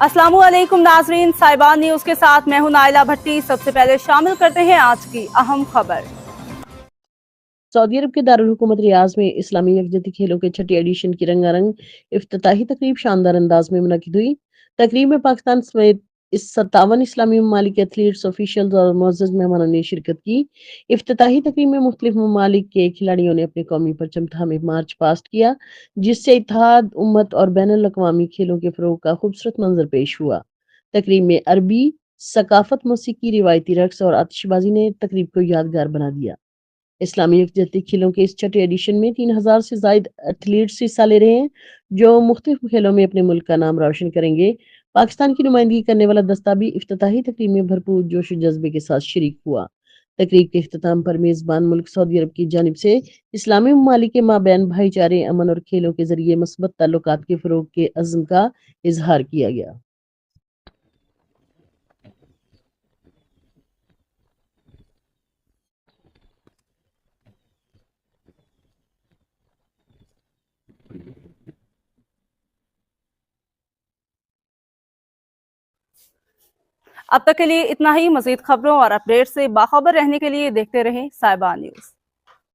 अस्सलामु अलैकुम नाजरीन, साहिबान न्यूज के साथ मैं हूं नाइला भट्टी। सबसे पहले शामिल करते हैं आज की अहम खबर। सऊदी अरब के दारुल हुकूमत रियाज में इस्लामी यकजहती खेलों के छठी एडिशन की रंगारंग इफ्तिताही तकरीब शानदार अंदाज में मुनक्किद हुई। तकरीब में पाकिस्तान समेत इस 57 इस्लामी ममालिक के एथलीट्स, ऑफिशियल्स और मुअज़्ज़ज़ मेहमानों ने शिरकत की। इफ्तिताही तकरीब में मुख्तलिफ ममालिक के खिलाड़ियों ने अपने कौमी परचम थामे मार्च पास्ट किया, जिससे इत्तेहाद, उम्मत और बैनुल अक़वामी खेलों के फ़रोग़ का खूबसूरत मंजर पेश हुआ। तकरीब में अरबी सकाफत, मौसीकी, रिवायती रक्स और आतिशबाजी ने तकरीब को यादगार बना दिया। इस्लामी यकजहती खेलों के इस छठे एडिशन में 3000 से जायद एथलीट्स हिस्सा ले रहे हैं, जो मुख्तलिफ खेलों में अपने मुल्क का नाम रोशन करेंगे। पाकिस्तान की नुमाइंदगी करने वाला दस्ता भी इफ्तिताही तकरीब में भरपूर जोश व जज्बे के साथ शरीक हुआ। तकरीब के इख्तिताम पर मेज़बान मुल्क सऊदी अरब की जानिब से इस्लामी ममालिक के माबैन भाईचारे, अमन और खेलों के जरिए मस्बत ताल्लुकात के फ़रोग़ के अज़्म का इजहार किया गया। अब तक के लिए इतना ही। मजीद खबरों और अपडेट से बाखबर रहने के लिए देखते रहें साहिबान न्यूज।